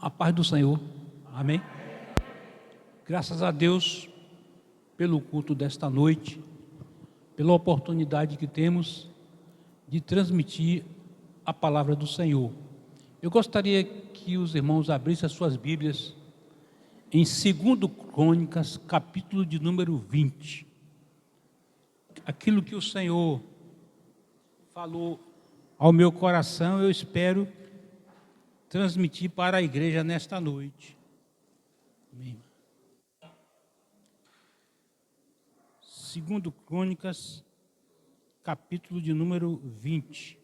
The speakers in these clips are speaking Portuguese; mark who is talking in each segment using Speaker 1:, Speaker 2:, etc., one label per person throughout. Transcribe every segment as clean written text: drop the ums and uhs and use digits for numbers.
Speaker 1: A paz do Senhor, amém? Graças a Deus pelo culto desta noite, pela oportunidade que temos de transmitir a palavra do Senhor. Eu gostaria que os irmãos abrissem as suas Bíblias em 2 Crônicas, capítulo de número 20. Aquilo que o Senhor falou ao meu coração, eu espero transmitir para a igreja nesta noite. Amém. 2 Crônicas, capítulo de número 20.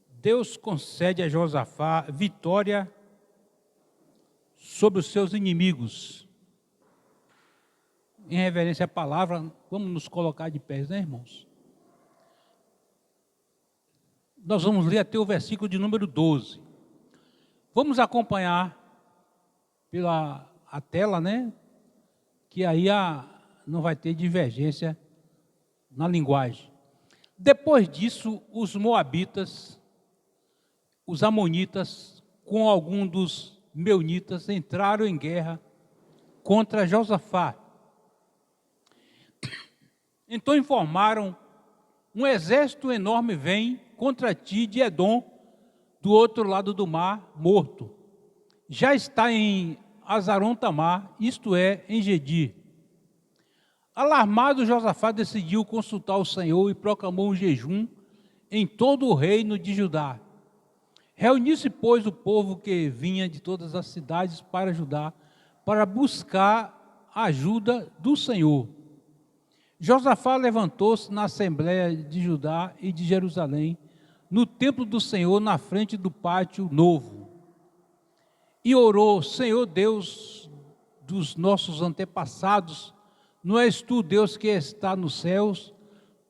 Speaker 1: Deus concede a Josafá vitória sobre os seus inimigos. Em reverência à palavra, vamos nos colocar de pés, né, irmãos? Nós vamos ler até o versículo de número 12. Vamos acompanhar pela tela, né? Que aí não vai ter divergência na linguagem. Depois disso, os moabitas, os amonitas, com algum dos meunitas, entraram em guerra contra Josafá. Então informaram: um exército enorme vem contra ti de Edom, do outro lado do mar, morto. Já está em Azaron-Tamar, isto é, em Gedi. Alarmado, Josafá decidiu consultar o Senhor e proclamou um jejum em todo o reino de Judá. Reuniu-se, pois, o povo que vinha de todas as cidades para Judá, para buscar a ajuda do Senhor. Josafá levantou-se na assembleia de Judá e de Jerusalém, no templo do Senhor, na frente do pátio novo, e orou: Senhor Deus dos nossos antepassados, não és tu Deus que está nos céus?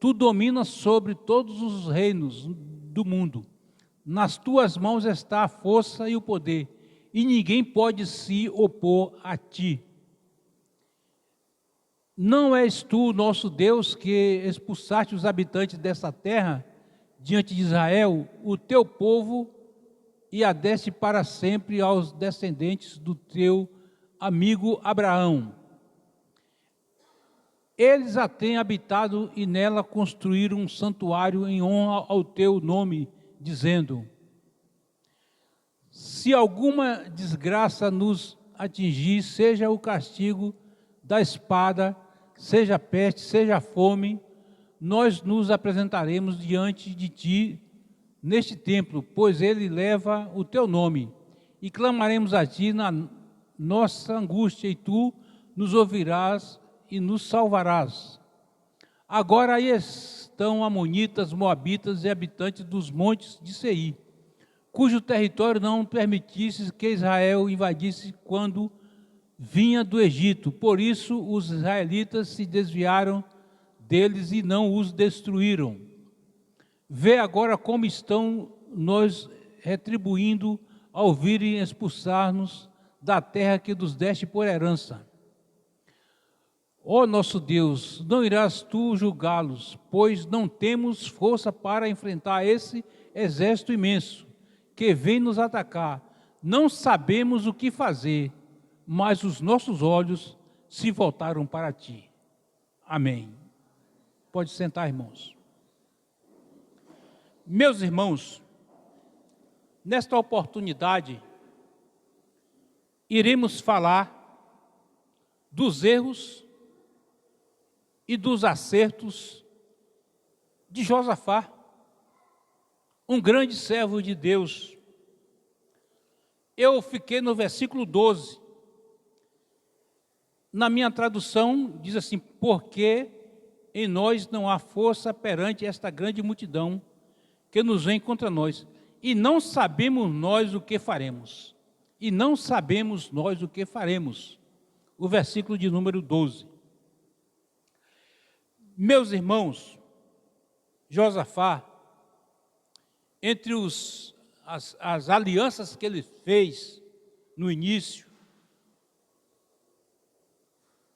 Speaker 1: Tu dominas sobre todos os reinos do mundo. Nas tuas mãos está a força e o poder, e ninguém pode se opor a ti. Não és tu, nosso Deus, que expulsaste os habitantes dessa terra diante de Israel, o teu povo, e a deste para sempre aos descendentes do teu amigo Abraão. Eles a têm habitado e nela construíram um santuário em honra ao teu nome, dizendo: se alguma desgraça nos atingir, seja o castigo da espada, seja peste, seja fome, nós nos apresentaremos diante de ti neste templo, pois ele leva o teu nome, e clamaremos a ti na nossa angústia, e tu nos ouvirás e nos salvarás. Agora aí estão amonitas, moabitas e habitantes dos montes de Seir, cujo território não permitisse que Israel invadisse quando vinha do Egito. Por isso os israelitas se desviaram deles e não os destruíram. Vê agora como estão nos retribuindo ao virem expulsar-nos da terra que nos deste por herança. Ó nosso Deus, não irás tu julgá-los, pois não temos força para enfrentar esse exército imenso que vem nos atacar. Não sabemos o que fazer, mas os nossos olhos se voltaram para ti. Amém. Pode sentar, irmãos. Meus irmãos, nesta oportunidade, iremos falar dos erros e dos acertos de Josafá, um grande servo de Deus. Eu fiquei no versículo 12. Na minha tradução diz assim: porque em nós não há força perante esta grande multidão que nos vem contra nós, e não sabemos nós o que faremos. E não sabemos nós o que faremos. O versículo de número 12. Meus irmãos, Josafá, entre as alianças que ele fez no início,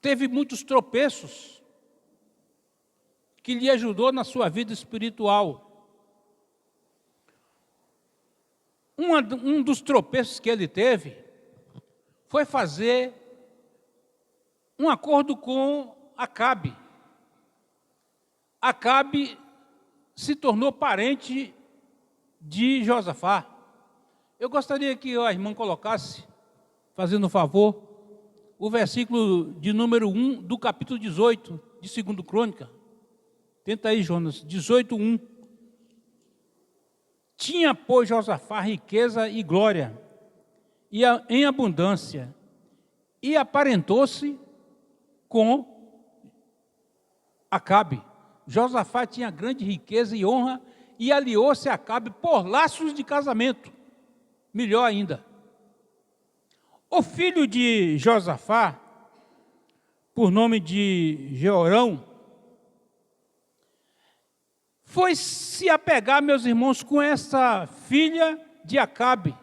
Speaker 1: teve muitos tropeços, que lhe ajudou na sua vida espiritual. Um dos tropeços que ele teve foi fazer um acordo com Acabe. Acabe se tornou parente de Josafá. Eu gostaria que a irmã colocasse, fazendo um favor, o versículo de número 1 do capítulo 18 de 2 Crônica. Tenta aí, Jonas, 18:1. Tinha, pois, Josafá riqueza e glória, e em abundância, e aparentou-se com Acabe. Josafá tinha grande riqueza e honra, e aliou-se a Acabe por laços de casamento. Melhor ainda. O filho de Josafá, por nome de Jeorão, foi se apegar, meus irmãos, com essa filha de Acabe,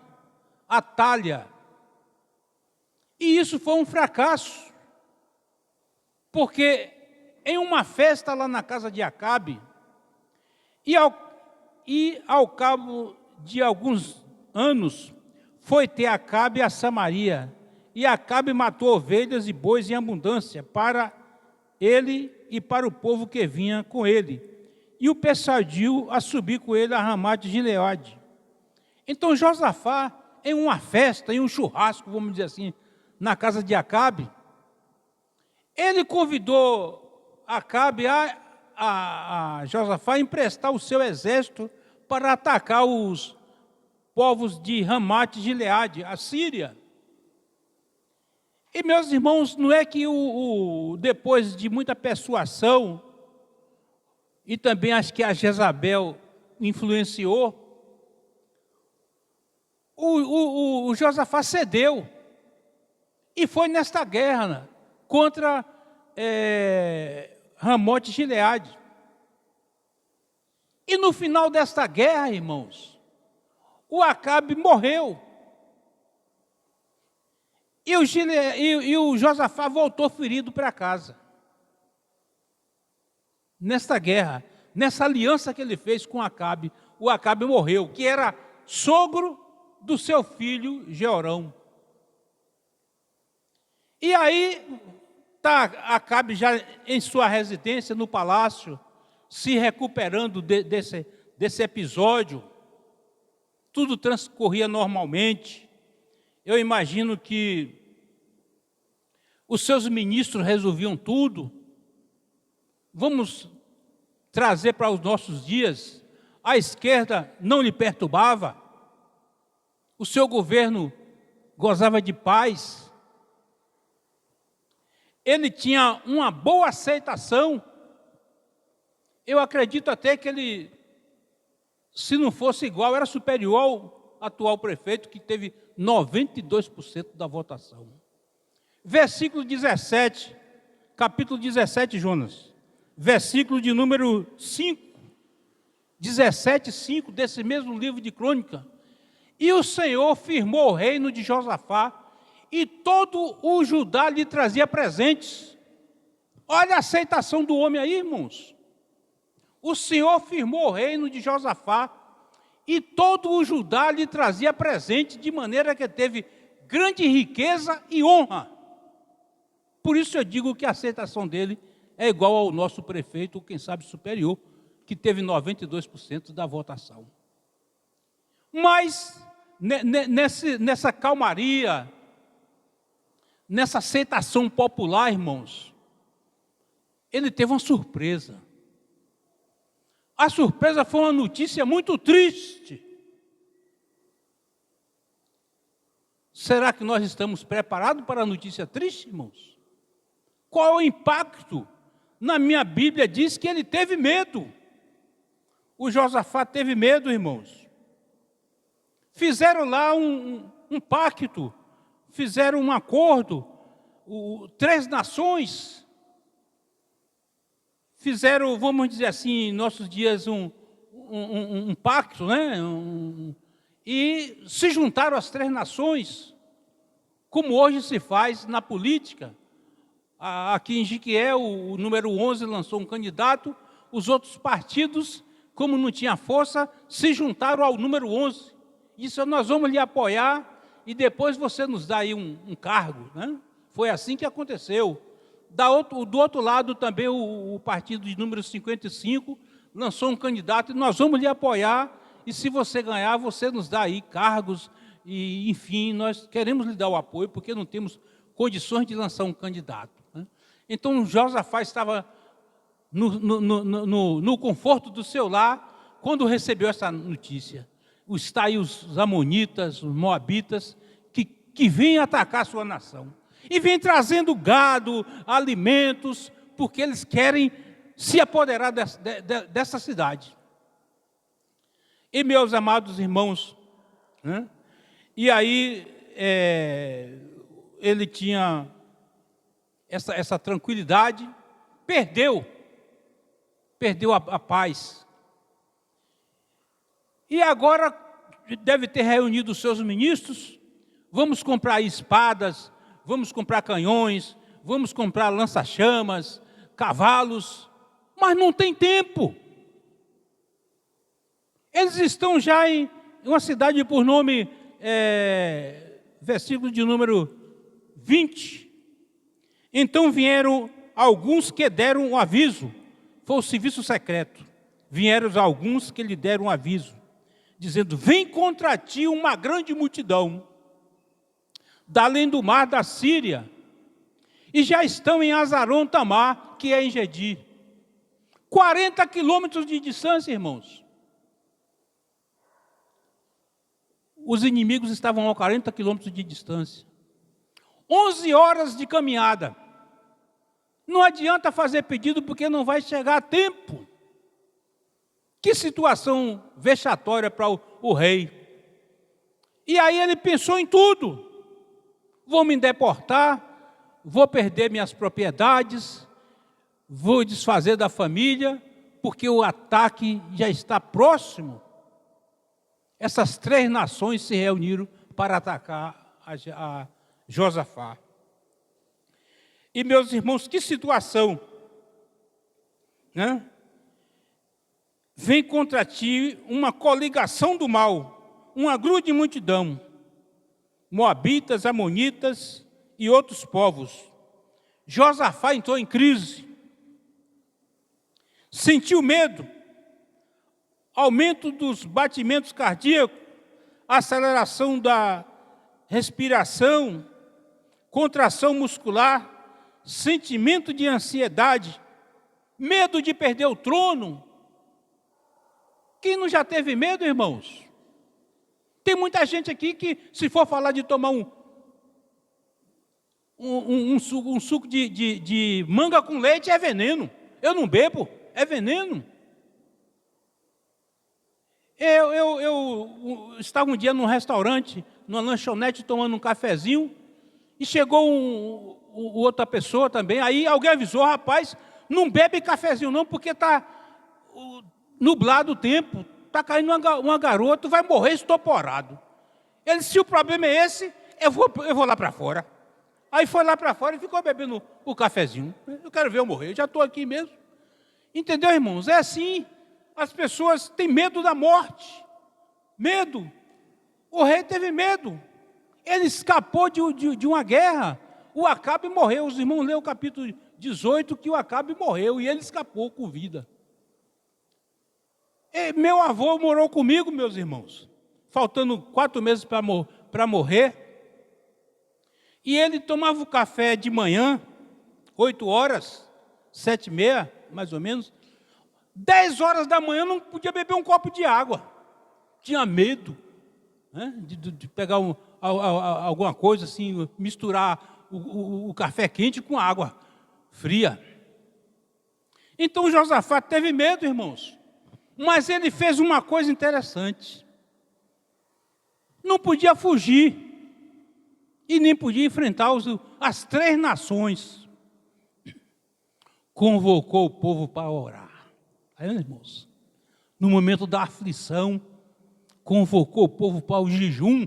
Speaker 1: Atália. E isso foi um fracasso, porque em uma festa lá na casa de Acabe, e ao cabo de alguns anos, foi ter Acabe a Samaria, e Acabe matou ovelhas e bois em abundância para ele e para o povo que vinha com ele, e o persuadiu a subir com ele a Ramá de Gileade. Então Josafá, em uma festa, em um churrasco, vamos dizer assim, na casa de Acabe, ele convidou Acabe a Josafá a emprestar o seu exército para atacar os povos de Ramá de Gileade, a Síria. E, meus irmãos, não é que depois de muita persuasão, e também acho que a Jezabel influenciou, o Josafá cedeu e foi nesta guerra contra Ramote Gileade. E no final desta guerra, irmãos, o Acabe morreu. E o Josafá voltou ferido para casa. Nesta guerra, nessa aliança que ele fez com Acabe, o Acabe morreu, que era sogro do seu filho Jeorão. E aí está Acabe já em sua residência no palácio, se recuperando desse episódio. Tudo transcorria normalmente. Eu imagino que os seus ministros resolviam tudo. Vamos trazer para os nossos dias, a esquerda não lhe perturbava, o seu governo gozava de paz, ele tinha uma boa aceitação. Eu acredito até que ele, se não fosse igual, era superior ao atual prefeito, que teve 92% da votação. Versículo 17, capítulo 17, Jonas. Versículo de número 5, 17:5, desse mesmo livro de Crônica. E o Senhor firmou o reino de Josafá, e todo o Judá lhe trazia presentes. Olha a aceitação do homem aí, irmãos. O Senhor firmou o reino de Josafá, e todo o Judá lhe trazia presente, de maneira que teve grande riqueza e honra. Por isso eu digo que a aceitação dele é igual ao nosso prefeito, ou quem sabe superior, que teve 92% da votação. Mas, nessa calmaria, nessa aceitação popular, irmãos, ele teve uma surpresa. A surpresa foi uma notícia muito triste. Será que nós estamos preparados para a notícia triste, irmãos? Qual é o impacto? Na minha Bíblia diz que ele teve medo. O Josafá teve medo, irmãos. Fizeram lá um pacto, fizeram um acordo, 3 nações fizeram, vamos dizer assim, em nossos dias, um pacto, né? E se juntaram as 3 nações, como hoje se faz na política. Aqui em Jequié, o número 11 lançou um candidato, os outros partidos, como não tinha força, se juntaram ao número 11. Isso nós vamos lhe apoiar e depois você nos dá aí um cargo, né? Foi assim que aconteceu. Do outro lado também o partido de número 55 lançou um candidato e nós vamos lhe apoiar e se você ganhar, você nos dá aí cargos e, enfim, nós queremos lhe dar o apoio porque não temos condições de lançar um candidato, né? Então, Josafá estava no conforto do seu lar quando recebeu essa notícia. Está aí os amonitas, os moabitas, que vêm atacar a sua nação. E vêm trazendo gado, alimentos, porque eles querem se apoderar dessa cidade. E, meus amados irmãos, né? E aí ele tinha essa tranquilidade, perdeu a paz. E agora deve ter reunido os seus ministros, vamos comprar espadas, vamos comprar canhões, vamos comprar lança-chamas, cavalos, mas não tem tempo. Eles estão já em uma cidade por nome, versículo de número 20. Então vieram alguns que deram um aviso, foi o serviço secreto. Vieram alguns que lhe deram um aviso, dizendo: vem contra ti uma grande multidão, da além do mar da Síria, e já estão em Azaron Tamar, que é em Gedi. 40 quilômetros de distância, irmãos. Os inimigos estavam a 40 quilômetros de distância. 11 horas de caminhada. Não adianta fazer pedido porque não vai chegar a tempo. Que situação vexatória para o rei. E aí ele pensou em tudo. Vou me deportar, vou perder minhas propriedades, vou desfazer da família, porque o ataque já está próximo. Essas 3 nações se reuniram para atacar a Josafá. E, meus irmãos, que situação, né? Vem contra ti uma coligação do mal, uma grande multidão, moabitas, amonitas e outros povos. Josafá entrou em crise, sentiu medo, aumento dos batimentos cardíacos, aceleração da respiração, contração muscular, sentimento de ansiedade, medo de perder o trono. Quem não já teve medo, irmãos? Tem muita gente aqui que, se for falar de tomar um suco de manga com leite, é veneno. Eu não bebo, é veneno. Eu estava um dia num restaurante, numa lanchonete, tomando um cafezinho, e chegou outra pessoa também, aí alguém avisou: rapaz, não bebe cafezinho não, porque está nublado o tempo, está caindo uma garota, vai morrer estoporado. Ele disse: se o problema é esse, eu vou lá para fora. Aí foi lá para fora e ficou bebendo o cafezinho. Eu quero ver eu morrer, eu já estou aqui mesmo. Entendeu, irmãos? É assim, as pessoas têm medo da morte. Medo. O rei teve medo. Ele escapou de uma guerra. O Acabe morreu. Os irmãos leram o capítulo 18, que o Acabe morreu e ele escapou com vida. Meu avô morou comigo, meus irmãos, faltando 4 meses para morrer. E ele tomava o café de manhã, 8 horas, 7h30, mais ou menos. 10 horas da manhã não podia beber um copo de água. Tinha medo, né, de pegar alguma coisa assim, misturar o café quente com água fria. Então Josafá teve medo, irmãos. Mas ele fez uma coisa interessante. Não podia fugir. E nem podia enfrentar as 3 nações. Convocou o povo para orar. Aí, irmãos, no momento da aflição, convocou o povo para o jejum.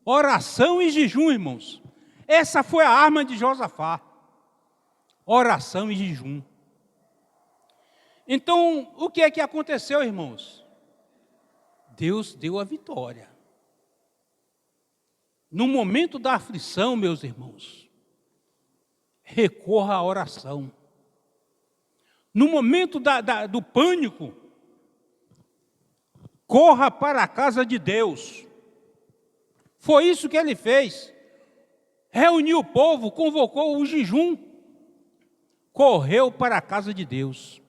Speaker 1: Oração e jejum, irmãos. Essa foi a arma de Josafá. Oração e jejum. Então, o que é que aconteceu, irmãos? Deus deu a vitória. No momento da aflição, meus irmãos, recorra à oração. No momento do pânico, corra para a casa de Deus. Foi isso que ele fez. Reuniu o povo, convocou o jejum, correu para a casa de Deus.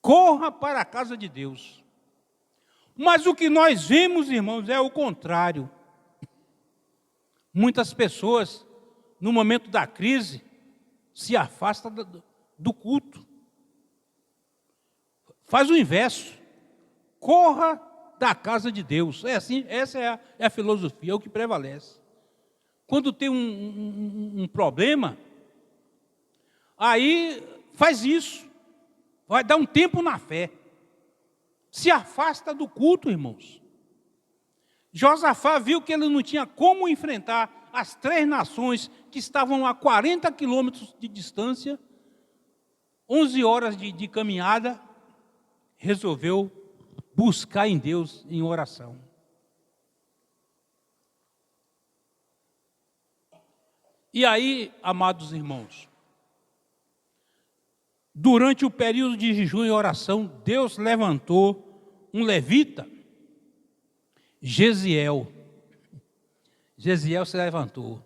Speaker 1: Corra para a casa de Deus. Mas o que nós vemos, irmãos, é o contrário. Muitas pessoas, no momento da crise, se afastam do culto. Faz o inverso. Corra da casa de Deus. É assim, essa é a filosofia, é o que prevalece. Quando tem um problema, aí faz isso. Vai dar um tempo na fé. Se afasta do culto, irmãos. Josafá viu que ele não tinha como enfrentar as 3 nações que estavam a 40 quilômetros de distância, 11 horas de caminhada, resolveu buscar em Deus em oração. E aí, amados irmãos, durante o período de jejum e oração, Deus levantou um levita, Gesiel. Gesiel se levantou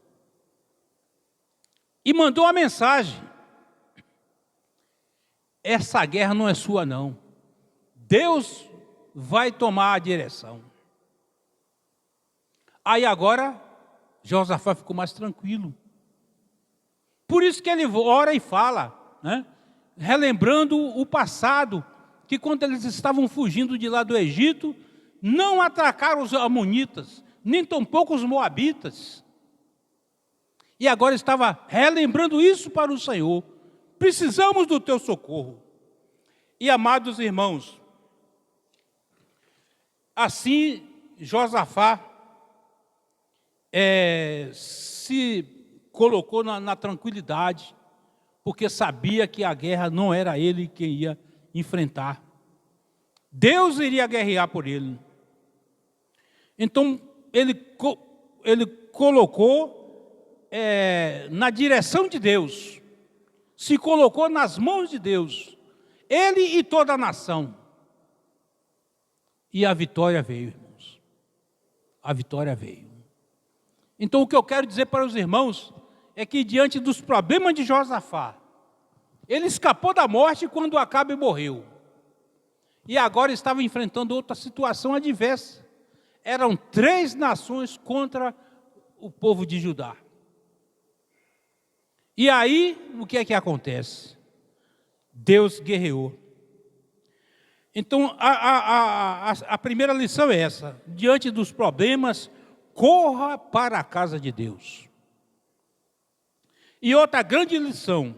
Speaker 1: e mandou uma mensagem: essa guerra não é sua não, Deus vai tomar a direção. Aí agora Josafá ficou mais tranquilo. Por isso que ele ora e fala, né? Relembrando o passado, que quando eles estavam fugindo de lá do Egito, não atacaram os amonitas, nem tampouco os moabitas. E agora estava relembrando isso para o Senhor. Precisamos do teu socorro. E amados irmãos, assim Josafá se colocou na tranquilidade, porque sabia que a guerra não era ele quem ia enfrentar. Deus iria guerrear por ele. Então, ele colocou na direção de Deus, se colocou nas mãos de Deus, ele e toda a nação. E a vitória veio, irmãos. A vitória veio. Então, o que eu quero dizer para os irmãos é que diante dos problemas de Josafá, ele escapou da morte quando Acabe morreu. E agora estava enfrentando outra situação adversa. Eram 3 nações contra o povo de Judá. E aí, o que é que acontece? Deus guerreou. Então, a primeira lição é essa: diante dos problemas, corra para a casa de Deus. E outra grande lição: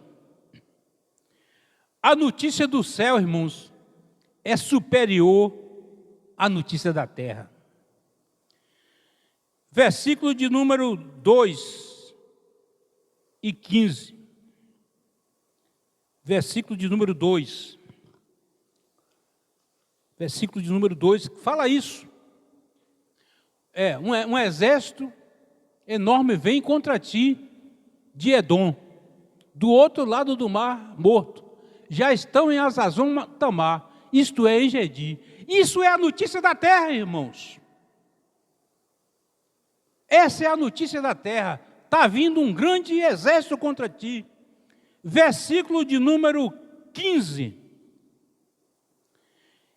Speaker 1: a notícia do céu, irmãos, é superior à notícia da terra. Versículo de número 2 e 15. Versículo de número 2. Versículo de número 2, fala isso. Um exército enorme vem contra ti de Edom, do outro lado do mar Morto. Já estão em Azazon Tamar, isto é, em Gedi. Isso é a notícia da terra, irmãos. Essa é a notícia da terra. Está vindo um grande exército contra ti. Versículo de número 15.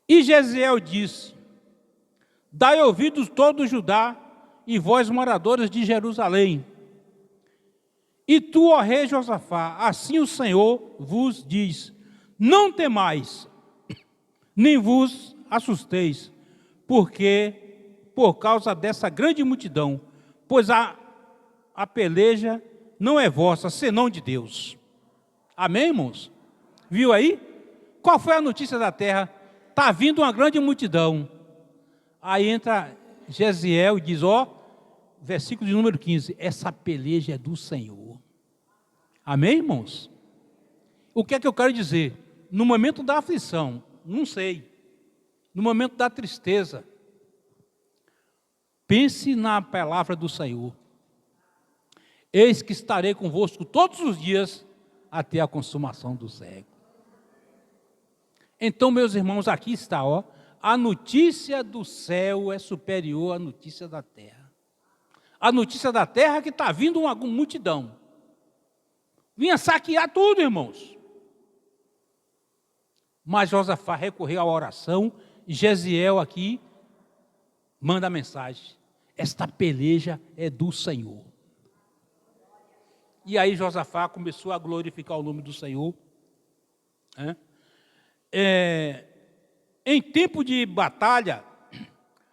Speaker 1: E Gesiel disse: dai ouvidos todo Judá, e vós moradores de Jerusalém. E tu, ó rei Josafá, assim o Senhor vos diz: não temais, nem vos assusteis, porque por causa dessa grande multidão, pois a peleja não é vossa, senão de Deus. Amém, irmãos? Viu aí? Qual foi a notícia da terra? Está vindo uma grande multidão. Aí entra Gesiel e diz, versículo de número 15, essa peleja é do Senhor. Amém, irmãos? O que é que eu quero dizer? no momento da aflição, não sei, no momento da tristeza, pense na palavra do Senhor. Eis que estarei convosco todos os dias até a consumação do século. Então, meus irmãos, aqui está, ó, a notícia do céu é superior à notícia da terra. A notícia da terra é que está vindo uma multidão. Vinha saquear tudo, irmãos. Mas Josafá recorreu à oração e Jeziel aqui manda a mensagem. Esta peleja é do Senhor. E aí Josafá começou a glorificar o nome do Senhor. Em tempo de batalha,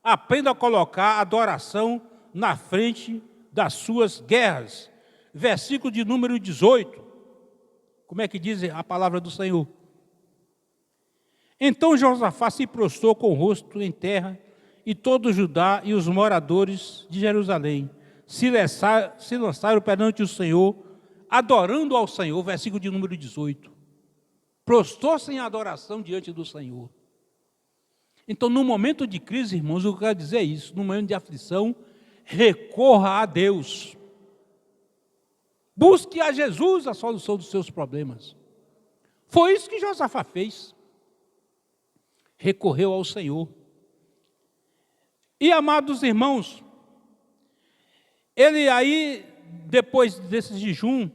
Speaker 1: aprenda a colocar a adoração na frente das suas guerras. Versículo de número 18. Como é que diz a palavra do Senhor? Então Josafá se prostrou com o rosto em terra, e todo Judá e os moradores de Jerusalém se lançaram perante o Senhor, adorando ao Senhor. Versículo de número 18. Prostrou-se em adoração diante do Senhor. Então, no momento de crise, irmãos, eu quero dizer isso, no momento de aflição, recorra a Deus. Busque a Jesus a solução dos seus problemas. Foi isso que Josafá fez. Recorreu ao Senhor. E, amados irmãos, ele aí, depois desse jejum,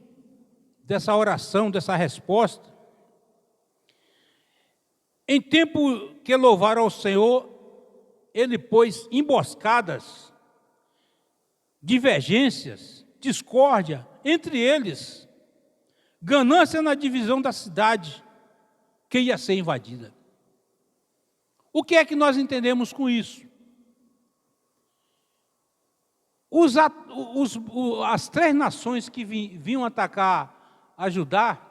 Speaker 1: dessa oração, dessa resposta, em tempo que louvaram ao Senhor, ele pôs emboscadas, divergências, discórdia entre eles, ganância na divisão da cidade que ia ser invadida. O que é que nós entendemos com isso? As três nações que vinham atacar a Judá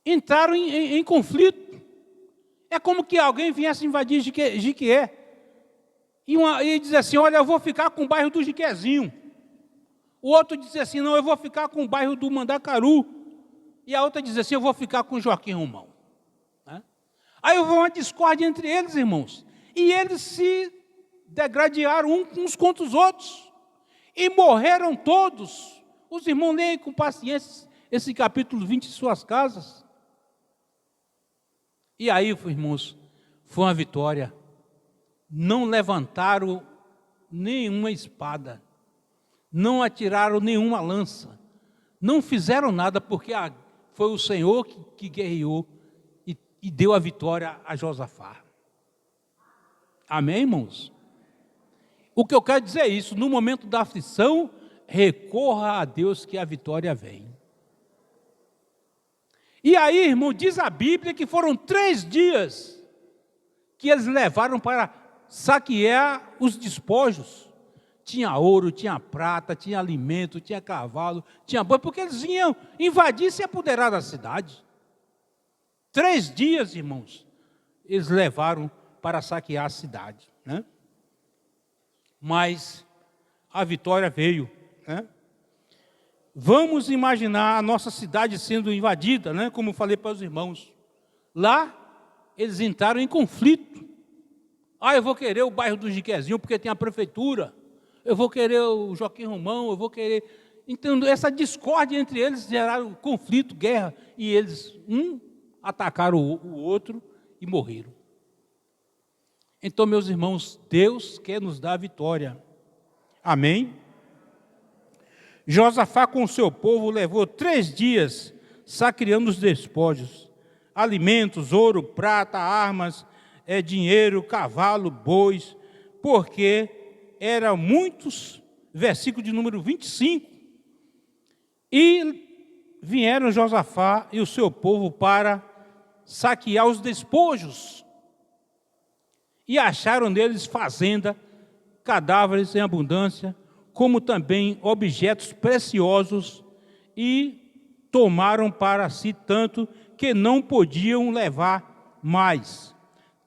Speaker 1: entraram em conflito. É como que alguém viesse invadir Jiquié e dizer assim, olha, eu vou ficar com o bairro do Jiquezinho. O outro diz assim, não, eu vou ficar com o bairro do Mandacaru. E a outra diz assim, eu vou ficar com Joaquim Romão. Aí houve uma discórdia entre eles, irmãos. E eles se degradearam uns contra os outros. E morreram todos. Os irmãos leem com paciência esse capítulo 20 de suas casas. E aí, irmãos, foi uma vitória. Não levantaram nenhuma espada. Não atiraram nenhuma lança. Não fizeram nada, porque foi o Senhor que guerreou e deu a vitória a Josafá. Amém, irmãos? O que eu quero dizer é isso, no momento da aflição, recorra a Deus que a vitória vem. E aí, irmão, diz a Bíblia que foram 3 dias que eles levaram para saquear os despojos. Tinha ouro, tinha prata, tinha alimento, tinha cavalo, tinha boi, porque eles vinham invadir e se apoderar da cidade. 3 dias, irmãos, eles levaram para saquear a cidade, né? Mas a vitória veio, né? Vamos imaginar a nossa cidade sendo invadida, né? Como eu falei para os irmãos. Lá, eles entraram em conflito. Eu vou querer o bairro do Jiquezinho porque tem a prefeitura. Eu vou querer o Joaquim Romão, eu vou querer... Então, essa discórdia entre eles geraram conflito, guerra, e eles, atacaram o outro e morreram. Então, meus irmãos, Deus quer nos dar a vitória. Amém? Josafá com o seu povo levou 3 dias saqueando os despojos, alimentos, ouro, prata, armas, dinheiro, cavalo, bois, porque eram muitos, versículo de número 25, e vieram Josafá e o seu povo para saquear os despojos, e acharam neles fazenda, cadáveres em abundância, como também objetos preciosos, e tomaram para si tanto que não podiam levar mais.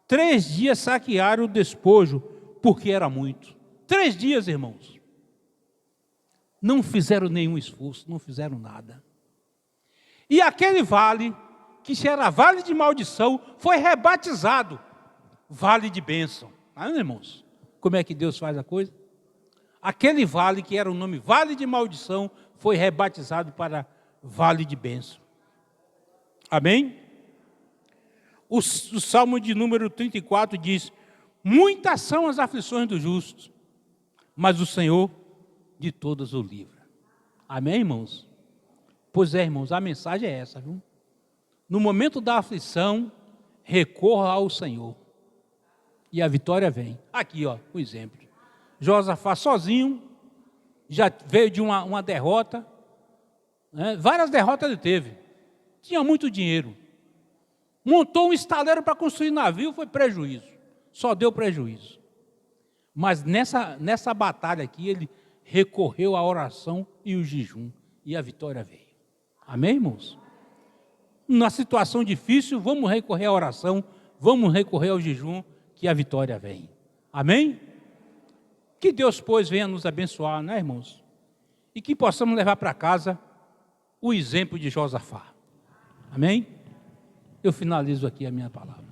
Speaker 1: 3 dias saquearam o despojo, porque era muito. 3 dias, irmãos. Não fizeram nenhum esforço, não fizeram nada. E aquele vale que era vale de maldição, foi rebatizado vale de bênção. Amém, irmãos? Como é que Deus faz a coisa? Aquele vale que era o nome vale de maldição, foi rebatizado para vale de bênção. Amém? O Salmo de número 34 diz: muitas são as aflições dos justos, mas o Senhor de todas o livra. Amém, irmãos? Pois é, irmãos, a mensagem é essa, viu? No momento da aflição, recorra ao Senhor e a vitória vem. Aqui, ó, o exemplo. Josafá sozinho, já veio de uma derrota, né? Várias derrotas ele teve. Tinha muito dinheiro. Montou um estaleiro para construir navio, foi prejuízo. Só deu prejuízo. Mas nessa batalha aqui, ele recorreu à oração e o jejum. E a vitória veio. Amém, irmãos? Na situação difícil, vamos recorrer à oração, vamos recorrer ao jejum, que a vitória vem. Amém? Que Deus, pois, venha nos abençoar, né, irmãos? E que possamos levar para casa o exemplo de Josafá. Amém? Eu finalizo aqui a minha palavra.